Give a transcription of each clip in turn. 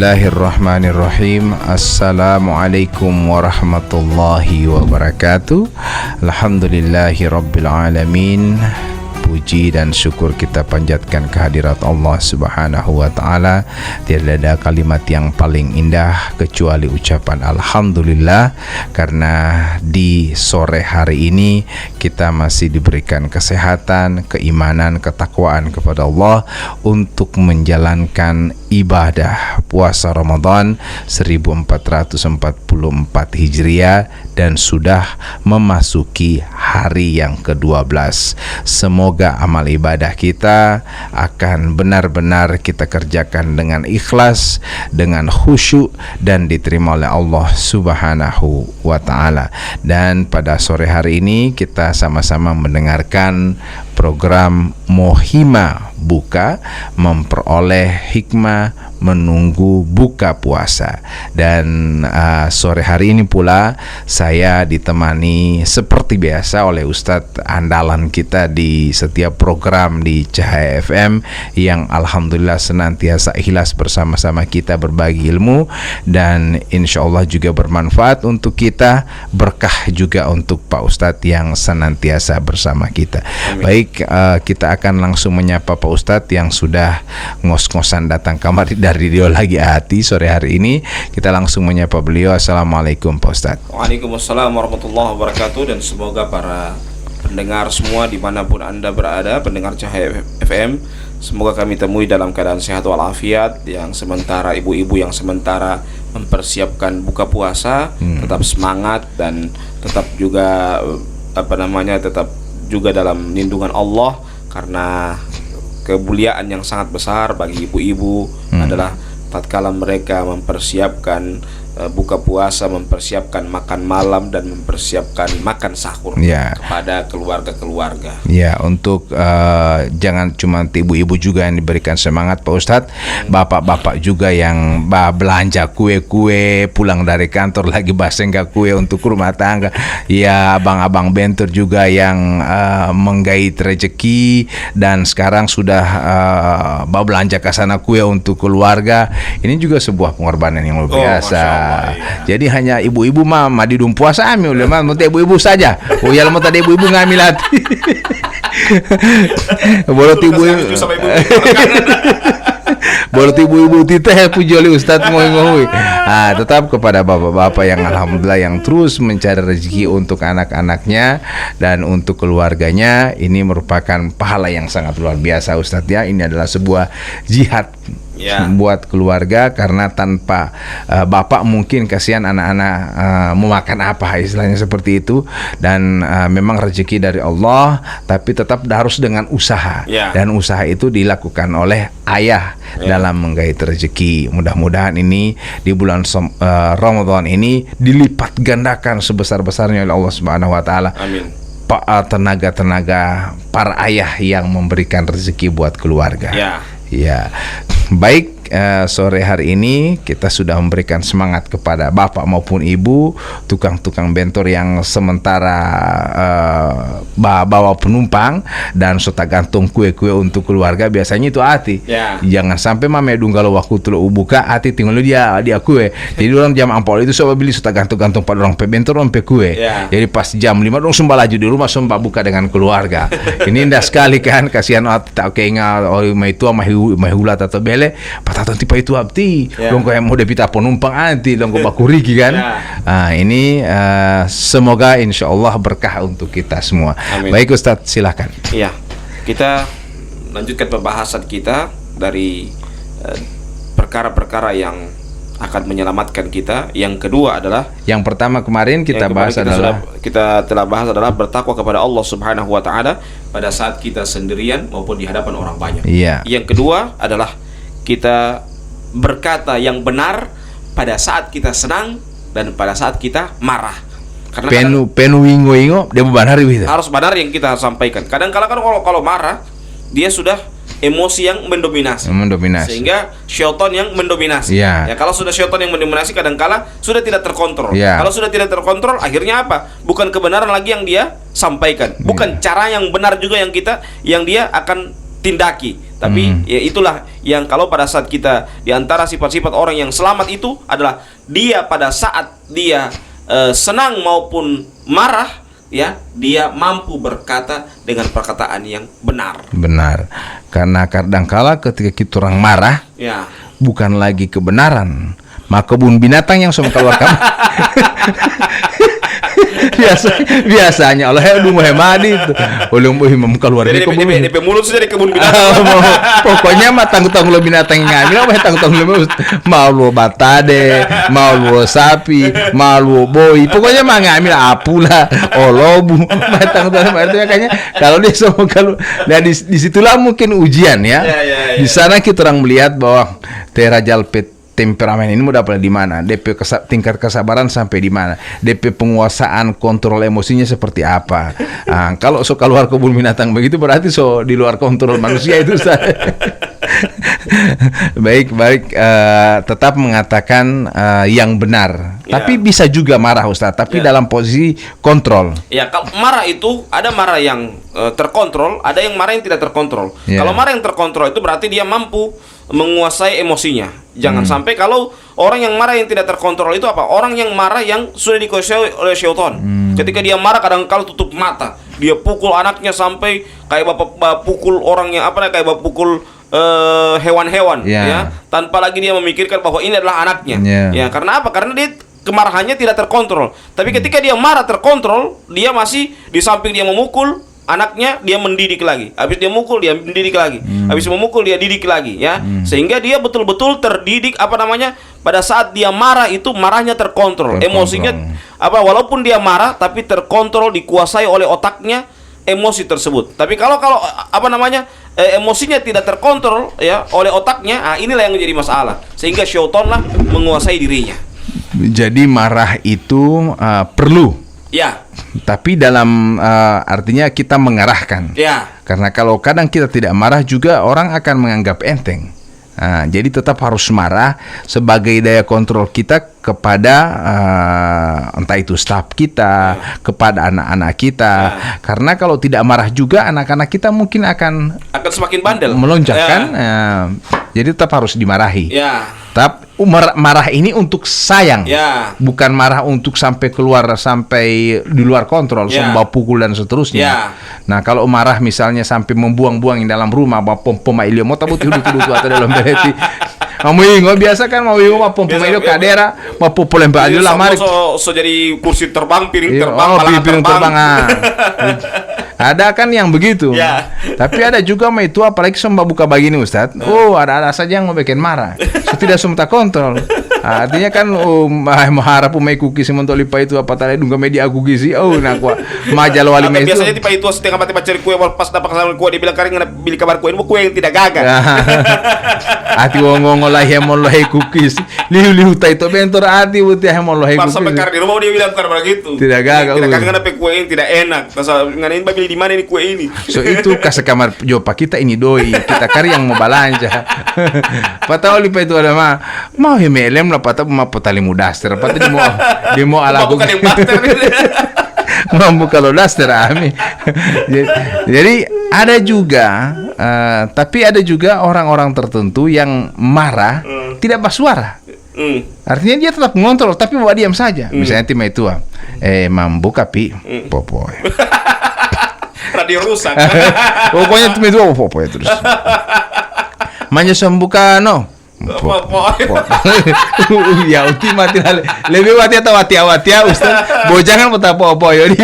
Bismillahirrahmanirrahim. Assalamualaikum warahmatullahi wabarakatuh. Alhamdulillahi rabbil alamin. Puji dan syukur kita panjatkan kehadirat Allah Subhanahu wa ta'ala. Tidak ada kalimat yang paling indah kecuali ucapan Alhamdulillah, karena di sore hari ini kita masih diberikan kesehatan, keimanan, ketakwaan kepada Allah untuk menjalankan ibadah puasa Ramadan 1444 Hijriah dan sudah memasuki hari yang ke-12. Semoga amal ibadah kita akan benar-benar kita kerjakan dengan ikhlas, dengan khusyuk, dan diterima oleh Allah Subhanahu wa ta'ala. Dan pada sore hari ini kita sama-sama mendengarkan program Mohima Buka, memperoleh hikmah menunggu buka puasa. Dan sore hari ini pula saya ditemani seperti biasa oleh Ustadz andalan kita di setiap program di Cahaya FM, yang alhamdulillah senantiasa ikhlas bersama-sama kita berbagi ilmu, dan insya Allah juga bermanfaat untuk kita, berkah juga untuk Pak Ustadz yang senantiasa bersama kita. Amin. Baik, kita akan langsung menyapa Pak Ustadz yang sudah ngos-ngosan datang kamar dari dia lagi hati sore hari ini. Kita langsung menyapa beliau. Assalamualaikum Pak Ustadz. Waalaikumsalam warahmatullahi wabarakatuh. Dan semoga para pendengar semua dimanapun Anda berada, pendengar Cahaya FM, semoga kami temui dalam keadaan sehat walafiat. Yang sementara ibu-ibu yang sementara mempersiapkan buka puasa tetap semangat dan tetap juga tetap juga dalam lindungan Allah, karena kemuliaan yang sangat besar bagi ibu-ibu adalah tatkala mereka mempersiapkan buka puasa, mempersiapkan makan malam, dan mempersiapkan makan sahur kepada keluarga-keluarga. Ya, untuk jangan cuma ibu-ibu juga yang diberikan semangat Pak Ustadz, bapak-bapak juga yang belanja kue-kue pulang dari kantor lagi basenggak kue untuk rumah tangga. Ya, abang-abang bentor juga yang menggait rezeki dan sekarang sudah belanja ke sana kue untuk keluarga. Ini juga sebuah pengorbanan yang luar biasa. Jadi hanya ibu-ibu mah di dum puasa ami ulama mah ibu-ibu saja. Oh ya lama tadi ibu-ibu ngambil hati. Boleh ibu-ibu. Boleh ibu-ibu titeh puji oleh Ustadz ngoi-ngoi. Tetap kepada bapak-bapak yang alhamdulillah yang terus mencari rezeki untuk anak-anaknya dan untuk keluarganya. Ini merupakan pahala yang sangat luar biasa Ustadz ya. Ini adalah sebuah jihad buat keluarga, karena tanpa bapak mungkin kasihan anak-anak mau makan apa, istilahnya seperti itu. Dan memang rezeki dari Allah, tapi tetap harus dengan usaha, dan usaha itu dilakukan oleh ayah dalam menggait rezeki. Mudah-mudahan ini di bulan Ramadan ini dilipat gandakan sebesar-besarnya oleh Allah Subhanahu wa ta'ala. Amin. Tenaga-tenaga para ayah yang memberikan rezeki buat keluarga. Ya, baik. Sore hari ini kita sudah memberikan semangat kepada bapak maupun ibu, tukang-tukang bentor yang sementara bawa penumpang dan suka gantung kue-kue untuk keluarga. Biasanya itu hati. Jangan sampai mame dung kalau waktu tuh buka hati tinggal dia kue. Jadi orang jam ampol itu coba beli suka gantung-gantung pada orang bentor orang kue. Jadi pas jam 5 dong sumpah laju di rumah sumpah buka dengan keluarga. Ini indah sekali kan, kasihan tak keingat itu mahula atau bele patatan tipe itu abdi dong kayak mau debita penumpang anti dong bakurigi kan. Ini semoga insya Allah berkah untuk kita semua. Amin. Baik Ustadz, silakan. Iya, kita lanjutkan pembahasan kita dari perkara-perkara yang akan menyelamatkan kita. Yang kedua adalah, yang pertama kemarin kita bahas kita telah bahas adalah bertakwa kepada Allah Subhanahu wa ta'ala pada saat kita sendirian maupun di hadapan orang banyak. Yang kedua adalah kita berkata yang benar pada saat kita senang dan pada saat kita marah. Karena penuh ingo dia benar harus benar yang kita sampaikan. Kadang-kadang kalau marah dia sudah emosi yang mendominasi. Sehingga syaitan yang mendominasi. Ya, kalau sudah syaitan yang mendominasi kadang-kala sudah tidak terkontrol. Kalau sudah tidak terkontrol akhirnya apa? Bukan kebenaran lagi yang dia sampaikan, bukan cara yang benar juga yang dia akan tindaki, Tapi ya itulah yang kalau pada saat kita di antara sifat-sifat orang yang selamat itu adalah dia pada saat dia senang maupun marah, ya, dia mampu berkata dengan perkataan yang benar. Benar. Karena kadangkala ketika kita orang marah, Ya. bukan lagi kebenaran, maka kebun binatang yang semua keluarkan. Biasanya Allah ya mau hemadi itu ulung bohim keluar di kebun. DP mulut sudah di kebun binatang. Pokoknya mah tanggung binatang yang ngambil apa tanggung mau lu batade, mau lu sapi, mau lu boy. Pokoknya mah ngambil apula, olobu, mah tanggung makanya kalau dia semua kalau di situlah mungkin ujian ya. Di sana kita orang melihat bahwa terajal temperamen ini mau dapat di mana, DP tingkat kesabaran sampai di mana, DP penguasaan kontrol emosinya seperti apa. Nah, kalau keluar kebun binatang begitu berarti di luar kontrol manusia itu. Baik, tetap mengatakan yang benar. Ya. Tapi bisa juga marah Ustaz, tapi dalam posisi kontrol. Ya, kalau marah itu ada marah yang terkontrol, ada yang marah yang tidak terkontrol. Ya. Kalau marah yang terkontrol itu berarti dia mampu menguasai emosinya. Jangan sampai kalau orang yang marah yang tidak terkontrol itu apa? Orang yang marah yang sudah dikuasai oleh syaitan. Ketika dia marah kadang-kala tutup mata, dia pukul anaknya sampai kayak bapak pukul orang yang kayak bapak pukul hewan-hewan, ya, tanpa lagi dia memikirkan bahwa ini adalah anaknya. Ya, karena apa? Karena dia kemarahannya tidak terkontrol. Tapi ketika dia marah terkontrol, dia masih di samping dia memukul anaknya, dia mendidik lagi. Habis dia mukul, dia mendidik lagi. Habis memukul, dia didik lagi, ya. Sehingga dia betul-betul terdidik pada saat dia marah itu marahnya terkontrol. Emosinya walaupun dia marah tapi terkontrol, dikuasai oleh otaknya emosi tersebut. Tapi kalau emosinya tidak terkontrol ya oleh otaknya, inilah yang menjadi masalah. Sehingga syaitanlah menguasai dirinya. Jadi marah itu perlu. Ya. Tapi dalam artinya kita mengarahkan. Ya. Karena kalau kadang kita tidak marah juga orang akan menganggap enteng. Jadi tetap harus marah sebagai daya kontrol kita kepada entah itu staf kita, kepada anak-anak kita. Karena kalau tidak marah juga anak-anak kita mungkin akan semakin bandel, melonjak kan. Jadi tetap harus dimarahi. Tapi marah ini untuk sayang, bukan marah untuk sampai keluar sampai di luar kontrol, sampai pukul dan seterusnya. Nah kalau marah misalnya sampai membuang-buang di dalam rumah, pom-pom ilio mau tabut duduk atau dalam berarti. Mau ingo biasa kan mau ingo mau pom-pom ilio kadera mau popol lempar aja lah mari. So jadi kursi terbang, piring terbang, piring terbang. Ada kan yang begitu. Tapi ada juga itu apalagi semua buka begini Ustadz. Ada saja yang mau bikin marah. Tidak semua kontrol. Artinya kan mau harap umai kuki sementara lipa itu apa tadi dunga media kuki sih. Nak majal wali itu. Biasanya tipe itu setengah mati cari kue pas dapat kesalahan kue dia bilang kering beli kabar kue ini kue yang tidak gagal. Hati ngomong lah hemon lohe kukis. Liu tai to bentor hati buti hemon lohe kukis. Pas sampai karena di rumah dia bilang karena begitu. Tidak gagal. Tidak gagal kenapa kue yang tidak enak. Pasal nganain beli di mana ini kue ini. So itu kasih kamar jopa kita ini doi. Kita kari yang mau balanja. Patau lipa itu ada mau hemelem lah patah mau potali mudaster. Patah dia mau ala bukan yang master. Mampu kalau daster ami. Jadi ada juga tapi ada juga orang-orang tertentu yang marah tidak bersuara. Artinya dia tetap mengontrol tapi bawa diam saja. Misalnya tim itu mambu kapi popoy. Radio rusak. Pokoknya tim itu popoy terus. Manja sembuka ya uti mati lebih mati atau mati Ustaz bojangan mata apa ya itu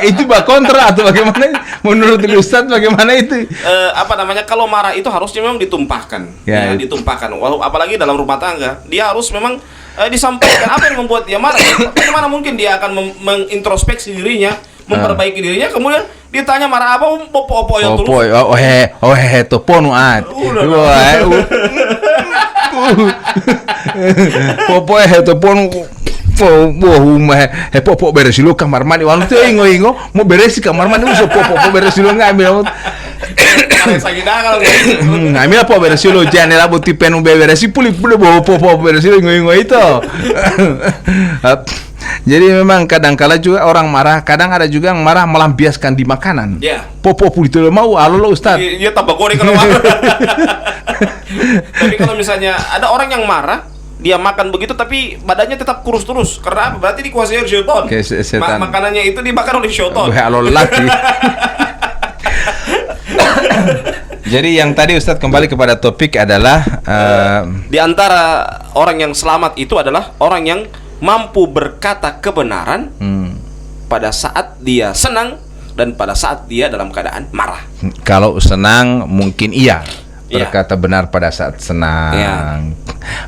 itu kontra atau bagaimana menurut Ustaz bagaimana itu kalau marah itu harusnya memang ditumpahkan ditumpahkan apalagi dalam rumah tangga dia harus memang disampaikan apa yang membuat dia marah. Bagaimana mungkin dia akan mengintrospeksi dirinya, memperbaiki dirinya, kemudian ditanya marah apa opo yang tulus. To ponu at. Popo to ponu popo beres lu kamar mandi waktu itu ingo mau beres kamar mandi usah popo beres lu ngambil ngambil apa beres lu jangan lah buti penu beres puli popo beres lu ingo itu. Jadi memang kadang-kala juga orang marah, kadang ada juga yang marah melampiaskan di makanan. Ya. Popo itu mau lo Ustaz. Dia tambah goreng kalau marah. Tapi kalau misalnya ada orang yang marah, dia makan begitu tapi badannya tetap kurus terus. Karena apa? Berarti dikuasai oleh syaitan. Setan. Makanannya itu dimakan oleh syaitan. Lo laki. Jadi yang tadi Ustadz kembali kepada topik adalah di antara orang yang selamat itu adalah orang yang mampu berkata kebenaran pada saat dia senang dan pada saat dia dalam keadaan marah. Kalau senang mungkin iya berkata benar pada saat senang. Iya.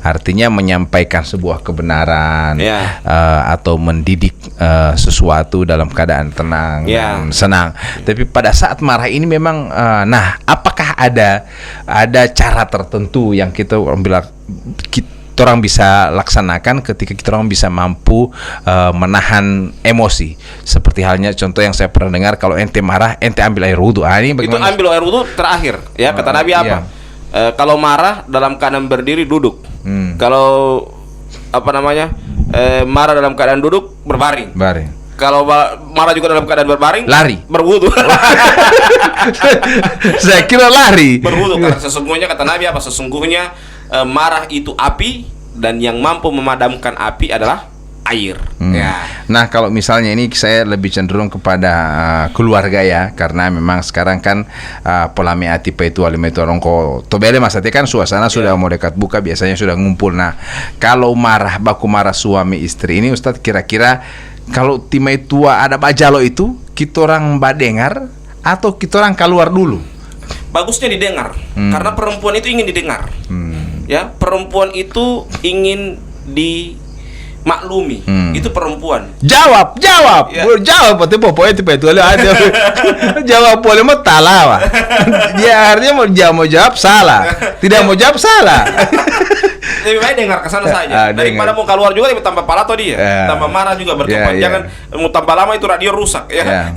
Artinya menyampaikan sebuah kebenaran Iya. Atau mendidik sesuatu dalam keadaan tenang Iya. dan senang. Tapi pada saat marah ini memang nah, apakah ada cara tertentu yang kita orang bisa laksanakan ketika kita orang bisa mampu menahan emosi? Seperti halnya contoh yang saya pernah dengar, kalau ente marah ente ambil air wudhu. Ini Itu bagaimana? ambil air wudhu terakhir ya, kata Nabi apa? Iya. Kalau marah dalam keadaan berdiri duduk. Kalau marah dalam keadaan duduk berbaring. Baring. Kalau marah juga dalam keadaan berbaring, Lari. berwudu. Saya kira lari. Berwudu, karena sesungguhnya kata Nabi apa? Sesungguhnya marah itu api, dan yang mampu memadamkan api adalah air. Ya. Nah, kalau misalnya ini saya lebih cenderung kepada keluarga ya, karena memang sekarang kan polame ati pa itu alime itu rongko tobele masate kan suasana sudah mau dekat buka, biasanya sudah ngumpul. Nah, kalau baku marah suami istri ini Ustadz, kira-kira kalau timai tua ada bajalo itu kita orang dengar atau kita orang keluar dulu? Bagusnya didengar, karena perempuan itu ingin didengar. Ya, perempuan itu ingin dimaklumi. Itu perempuan. Jawab. Ya. Jawab pokoknya tipe itu ada. Jawab boleh mau talawa. Dia artinya mau jawab salah. Tidak mau jawab salah. Lebih baik dengar ke sana saja. Daripada mau keluar juga tambah palato dia. Tambah marah juga berkembang. Jangan mau tambah lama itu radio rusak ya.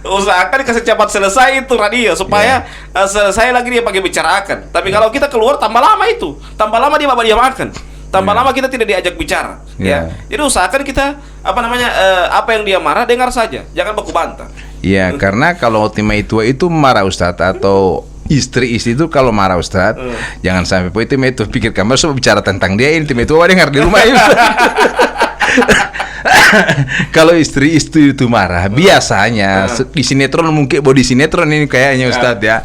Usahakan kasih cepat selesai itu radio supaya selesai lagi dia pakai bicarakan. Tapi kalau kita keluar tambah lama itu. Tambah lama dia makan. Tambah lama kita tidak diajak bicara, ya. Jadi usahakan kita apa yang dia marah dengar saja, jangan baku bantah. Iya, karena kalau timai tua itu marah Ustadz, atau istri itu kalau marah Ustadz, jangan sampai timai itu pikir kamu semua bicara tentang dia, ini timai tua dengar di rumah itu. Kalau istri itu marah, biasanya di sinetron, mungkin body sinetron ini kayaknya Ustadz ya,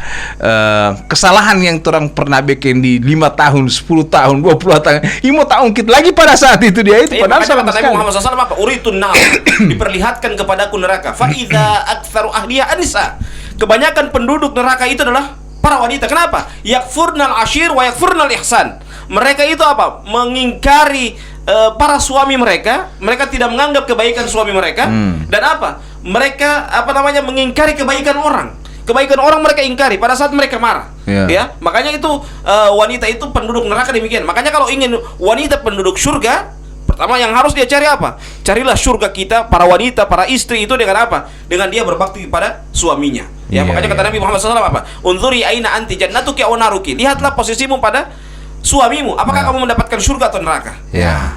kesalahan yang orang pernah bikin di 5 tahun, 10 tahun, 20 tahun, 5 tahun kita lagi pada saat itu dia itu padahal sama Nabi Muhammad SAW apa? Uritun nar, diperlihatkan kepadaku neraka. Fa idza aktsaru ahliha anisa. Kebanyakan penduduk neraka itu adalah para wanita. Kenapa? Yakfurnal ashir wa yakfurnal ihsan. Mereka itu apa? Mengingkari para suami mereka tidak menganggap kebaikan suami mereka, dan apa? Mereka mengingkari kebaikan orang. Kebaikan orang mereka ingkari pada saat mereka marah. Ya, makanya itu wanita itu penduduk neraka demikian. Makanya kalau ingin wanita penduduk surga, pertama yang harus dia cari apa? Carilah surga kita, para wanita, para istri itu dengan apa? Dengan dia berbakti kepada suaminya. Ya, makanya kata Nabi Muhammad SAW apa? Unzuri aina anti jannatuki aw naruki. Lihatlah posisimu pada suamimu, apakah kamu mendapatkan surga atau neraka? Ya.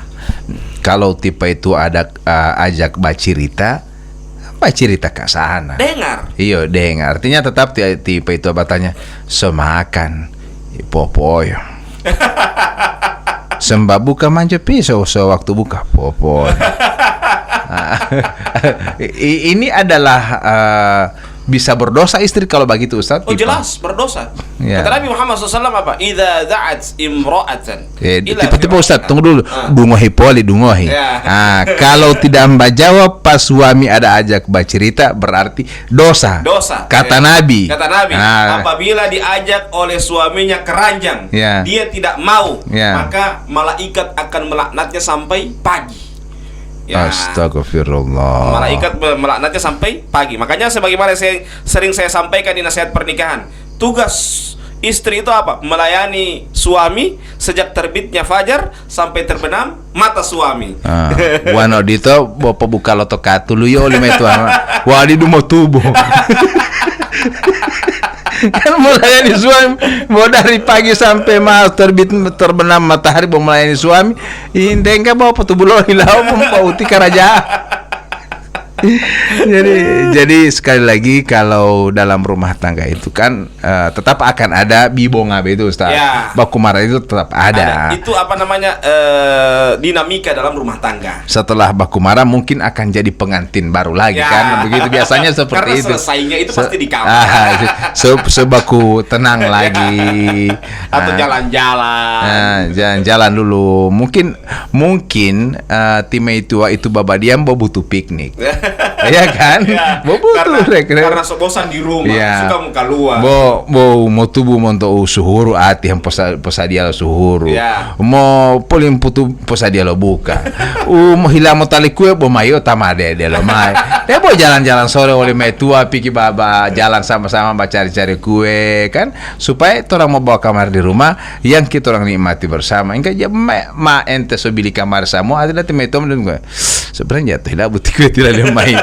Kalau tipe itu ada ajak bacirita ke sana. Dengar. Iya, dengar. Artinya tetap tipe itu batanya semakan popoyo. Sembah buka manja pisau waktu buka popoyo. Ini adalah bisa berdosa istri kalau begitu Ustaz? Oh jelas berdosa. Kata Nabi Muhammad SAW apa? Idza da'at imra'atan. Tipe-tipe Ustaz, tunggu dulu. Dungohi poli, dungohi. Kalau tidak menjawab pas suami ada ajak bercerita berarti dosa. Kata Nabi. Apabila diajak oleh suaminya keranjang, dia tidak mau, maka malaikat akan melaknatnya sampai pagi. Astagfirullah. Malaikat melaknatnya sampai pagi. Makanya sebagaimana sering saya sampaikan di nasihat pernikahan, tugas istri itu apa? Melayani suami sejak terbitnya fajar sampai terbenam mata suami. Wano dito bapak buka loto katulu yo lima itu wadi dumo tubuh. Kan mau melayani suami, mau dari pagi sampai mau terbenam matahari mau melayani suami. Ini enggak bawa petu bulan hilau mau uti kerajaan. jadi sekali lagi kalau dalam rumah tangga itu kan tetap akan ada bibongabe itu Ustaz. Ya. Baku marah itu tetap ada. Itu apa namanya dinamika dalam rumah tangga. Setelah baku marah mungkin akan jadi pengantin baru lagi kan. Begitu biasanya seperti karena itu. Selesainya itu pasti di kamar. Sebaku tenang lagi. Atau jalan-jalan. Jalan-jalan dulu. Mungkin tim itu baba diam butuh piknik. Iya kan? Ya, butuh karena bosan di rumah, ya. suka muka luar. Mau tubuh monto suhuru ati yang posadia lo suhuru. Ya. Mau polim putu posadia lo buka. Mau hilang mau tali kue bo mayo tamade de lo mai. Dia mau jalan-jalan sore oleh mai tua piki baba jalan sama-sama cari-cari kue kan supaya orang mau bawa kamar di rumah yang kita orang nikmati bersama. Enggak ya ma ente so beli kamar sama ada tim itu dan gue. Sebenarnya tidak butik kue tidak lemai.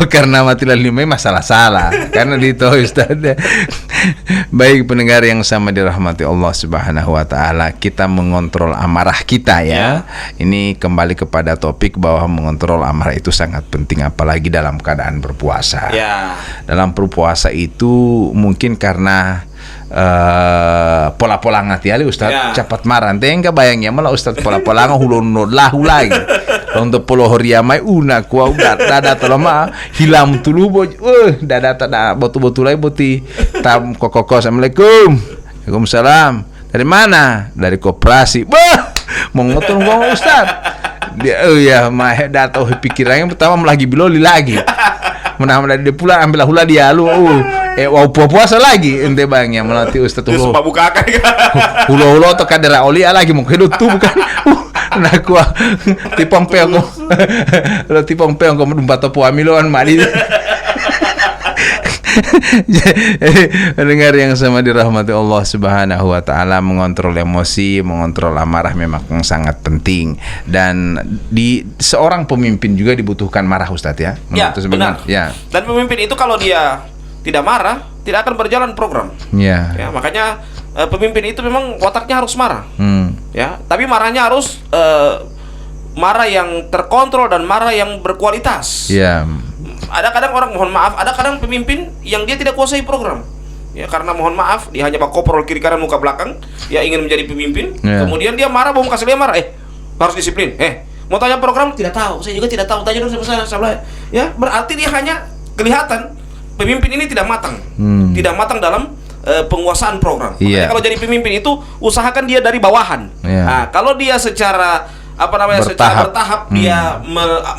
Karena mati limai masalah salah karena itu Ustaz. Baik pendengar yang sama dirahmati Allah Subhanahu wa taala, kita mengontrol amarah kita ya. Ini kembali kepada topik bahwa mengontrol amarah itu sangat penting apalagi dalam keadaan berpuasa. Ya. Dalam berpuasa itu mungkin karena pola-pola ngati ali Ustaz cepat marah. Enggak bayangnya malah Ustaz pola-pola ngahulun lahu lagi. Untuk puluh hari mai una kuau dada tolama hilam tulu dada botu-botu lagi boti tam kokoko assalamualaikum. Waalaikumsalam. Dari mana? Dari koperasi. Bah, mau ngotong gua Ustaz. Dia ya mah data pikirannya pertama lagi biloli lagi. Menang dari dia pula ambil hula dia lu. Puasa lagi ente bang yang melatih Ustaz tuh. Sumpah buka kan. Hulo atau kadera oli lagi mau hidup tuh bukan. Nah gua tipong peong lo tipong peong kau menumpat topo amiloan mali. Dengar yang sama dirahmati Allah Subhanahu wa taala, mengontrol emosi, mengontrol amarah memang sangat penting dan di seorang pemimpin juga dibutuhkan marah Ustaz ya. Ya, benar. Ya. Dan pemimpin itu kalau dia tidak marah, tidak akan berjalan program. Ya. Ya, makanya pemimpin itu memang wataknya harus marah. Ya, tapi marahnya harus marah yang terkontrol dan marah yang berkualitas. Ya. Ada kadang orang mohon maaf, ada kadang pemimpin yang dia tidak kuasai program. Ya karena mohon maaf, dia hanya bakoprol kiri kanan muka belakang, dia ingin menjadi pemimpin, kemudian dia marah, mau kasih dia marah, harus disiplin. Mau tanya program tidak tahu, saya juga tidak tahu, tanya dulu sama saya. Ya, berarti dia hanya kelihatan pemimpin ini tidak matang. Tidak matang dalam penguasaan program. Makanya kalau jadi pemimpin itu usahakan dia dari bawahan. Nah, kalau dia secara secara bertahap dia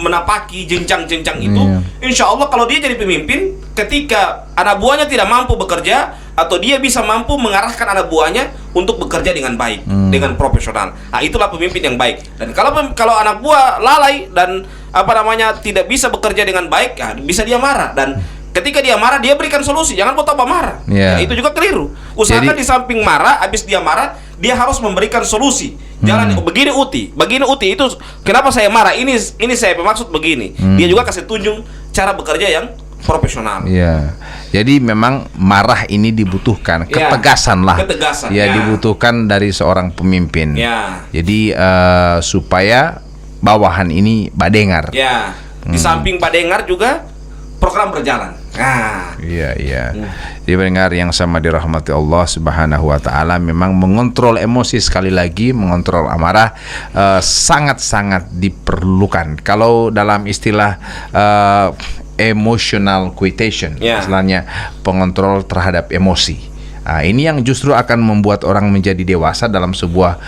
menapaki jenjang-jenjang itu, insya Allah kalau dia jadi pemimpin, ketika anak buahnya tidak mampu bekerja atau dia bisa mampu mengarahkan anak buahnya untuk bekerja dengan baik, dengan profesional. Nah, itulah pemimpin yang baik. Dan kalau anak buah lalai dan tidak bisa bekerja dengan baik, ya, bisa dia marah dan ketika dia marah, dia berikan solusi. Jangan buat tambah marah. Ya, itu juga keliru. Usahakan di samping marah, habis dia marah, dia harus memberikan solusi. Jalan begini uti itu kenapa saya marah? Ini saya bermaksud begini. Dia juga kasih tunjuk cara bekerja yang profesional. Ya. Jadi memang marah ini dibutuhkan, ketegasan lah. Ketegasan. Ya, dibutuhkan dari seorang pemimpin. Ya. Jadi supaya bawahan ini badengar. Ya. Di samping badengar juga program berjalan. Iya. Jadi pendengar yang sama dirahmati Allah Subhanahu wa taala, memang mengontrol emosi, sekali lagi mengontrol amarah sangat-sangat diperlukan. Kalau dalam istilah emotional quietation, istilahnya pengontrol terhadap emosi. Ini yang justru akan membuat orang menjadi dewasa dalam sebuah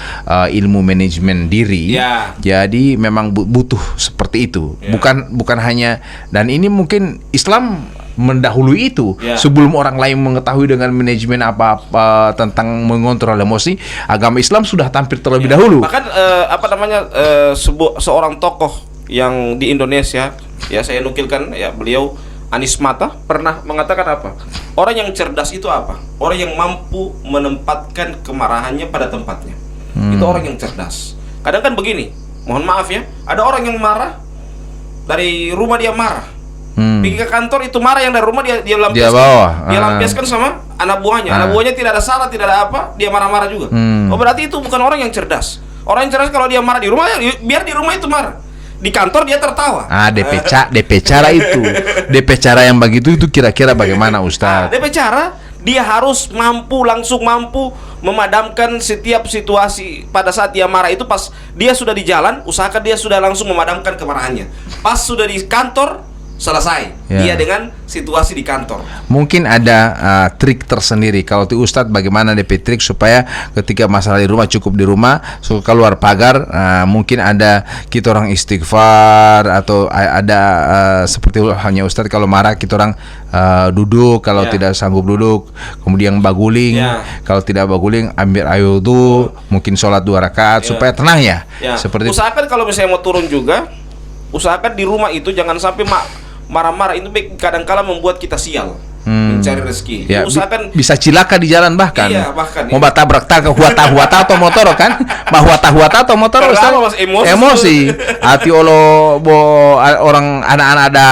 ilmu manajemen diri. Jadi memang butuh seperti itu. Bukan hanya, dan ini mungkin Islam mendahului itu. Sebelum orang lain mengetahui dengan manajemen apa-apa tentang mengontrol emosi, agama Islam sudah tampil terlebih dahulu. Bahkan seorang tokoh yang di Indonesia, ya saya nukilkan, ya beliau Anies Mata pernah mengatakan apa? Orang yang cerdas itu apa? Orang yang mampu menempatkan kemarahannya pada tempatnya. Itu orang yang cerdas. Kadang kan begini, mohon maaf ya, ada orang yang marah dari rumah dia marah, Pergi ke kantor itu marah, yang dari rumah dia Dia lampiaskan. bawa. Dia lampiaskan sama anak buahnya. Anak buahnya tidak ada salah, tidak ada apa, dia marah-marah juga. Oh, berarti itu bukan orang yang cerdas. Orang yang cerdas kalau dia marah di rumah, ya biar di rumah itu marah. Di kantor dia tertawa. DP cara itu. DP cara yang begitu itu kira-kira bagaimana Ustaz? DP cara dia harus langsung mampu memadamkan setiap situasi. Pada saat dia marah itu, pas dia sudah di jalan, usahakan dia sudah langsung memadamkan kemarahannya. Pas sudah di kantor, selesai dia dengan situasi di kantor. Mungkin ada trik tersendiri kalau ti Ustadz, bagaimana DP trik supaya ketika masalah di rumah cukup di rumah, so keluar pagar mungkin ada kita orang istighfar, atau ada seperti hanya Ustadz kalau marah kita orang duduk, kalau tidak sanggup duduk kemudian baguling, kalau tidak baguling ambil air wudu, mungkin sholat 2 rakaat supaya tenang ya. Seperti usahakan kalau misalnya mau turun juga, usahakan di rumah itu jangan sampai marah-marah, itu kadang-kala membuat kita sial mencari rezeki. Ya, Usahakan bisa cilaka di jalan bahkan. Iya, bahkan. Mau tabrak tak huata atau motor kan? Huata atau motor emosi. Hati olo orang anak-anak ada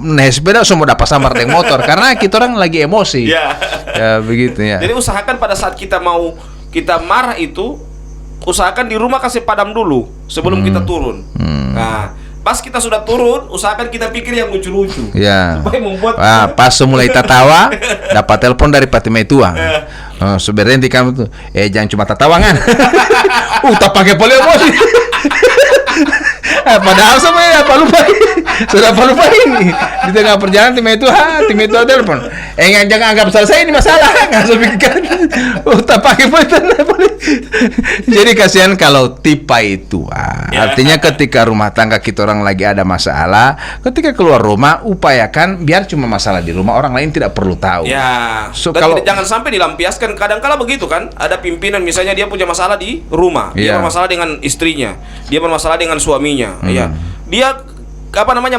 naik sepeda semua dapat samar dengan motor karena kita orang lagi emosi. Ya begitu ya. Jadi usahakan pada saat kita marah itu, usahakan di rumah kasih padam dulu sebelum kita turun. Nah, pas kita sudah turun, usahakan kita pikir yang lucu-lucu. Supaya membuat pas mulai tertawa, dapat telepon dari Fatimah Tuang. Sebenarnya di kamu tuh, jangan cuma tertawangan. Tak pakai poli emosi. Padahal sebenarnya sudah lupa ini. Di tengah perjalanan tim itu telepon. Jangan anggap selesai ini masalah. Nggak pikirkan. Tak pakai poli. Jadi kasihan kalau tipe itu. Artinya ketika rumah tangga kita orang lagi ada masalah, ketika keluar rumah upayakan biar cuma masalah di rumah, orang lain tidak perlu tahu. Dan jangan sampai dilampiaskan. Kadang-kala begitu kan, ada pimpinan misalnya dia punya masalah di rumah, dia bermasalah dengan istrinya, dia bermasalah dengan suaminya, dia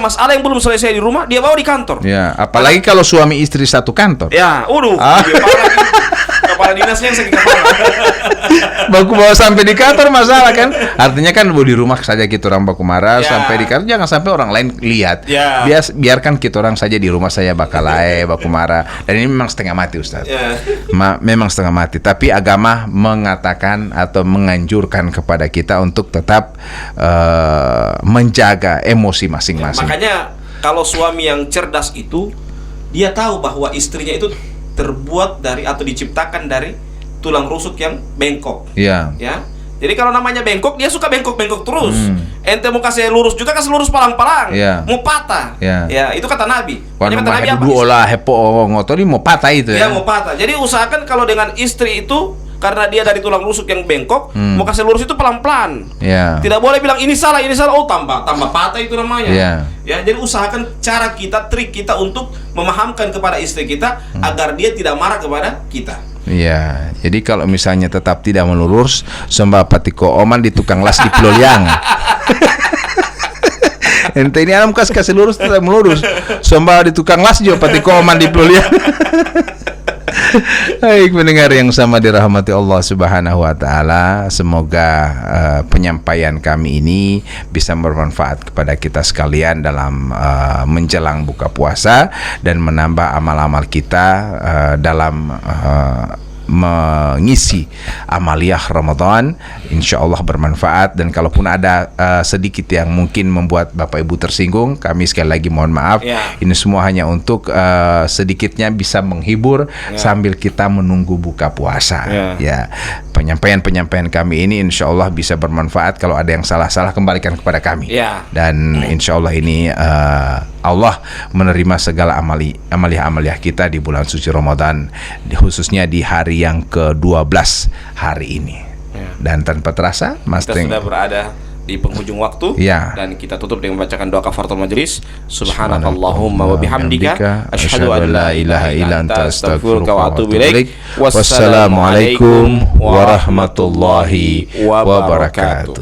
masalah yang belum selesai di rumah dia bawa di kantor. Apalagi kalau suami istri satu kantor. Kepala dinasnya yang sakit kepala. Baku bawa sampai di kantor masalah kan. Artinya kan di rumah saja kita orang baku marah, sampai di kantor jangan sampai orang lain lihat. Biarkan kita orang saja di rumah saya baku marah. Dan ini memang setengah mati Ustaz. Memang setengah mati. Tapi agama mengatakan atau menganjurkan kepada kita untuk tetap menjaga emosi masing-masing. Makanya kalau suami yang cerdas itu, dia tahu bahwa istrinya itu terbuat dari atau diciptakan dari tulang rusuk yang bengkok. Jadi kalau namanya bengkok, dia suka bengkok-bengkok terus. Ente mau kasih lurus juga, kasih lurus palang-palang. Mau patah. Itu kata Nabi. Kata Nabi apa? Olah hepo ngotori mau patah itu ya. Mau patah. Jadi usahakan kalau dengan istri itu, karena dia dari tulang rusuk yang bengkok, mau kasih lurus itu pelan-pelan. Tidak boleh bilang ini salah, tambah patah itu namanya. Jadi usahakan cara kita, trik kita untuk memahamkan kepada istri kita agar dia tidak marah kepada kita. Jadi kalau misalnya tetap tidak melurus, sembah patiko oman di tukang las di Pulolyang. Ente ini alam kasih lurus tidak melurus, sembah di tukang las juga patiko oman di Pulolyang. Baik pendengar yang sama dirahmati Allah Subhanahu wa taala, semoga penyampaian kami ini bisa bermanfaat kepada kita sekalian dalam menjelang buka puasa dan menambah amal-amal kita dalam mengisi amaliyah Ramadan. Insya Allah bermanfaat. Dan kalaupun ada sedikit yang mungkin membuat Bapak Ibu tersinggung, kami sekali lagi mohon maaf. Ini semua hanya untuk sedikitnya bisa menghibur sambil kita menunggu buka puasa. Penyampaian kami ini insya Allah bisa bermanfaat. Kalau ada yang salah-salah kembalikan kepada kami. Dan insya Allah ini Allah menerima segala amaliyah kita di bulan suci Ramadan, khususnya di hari yang ke-12 hari ini. Dan tanpa terasa Mas kita sudah berada di penghujung waktu, dan kita tutup dengan membacakan doa kafaratul majelis. Subhanakallahumma wa bihamdika asyhadu an la ilaha illa anta astaghfiruka wa atubu ilaik. Wassalamualaikum warahmatullahi wabarakatuh.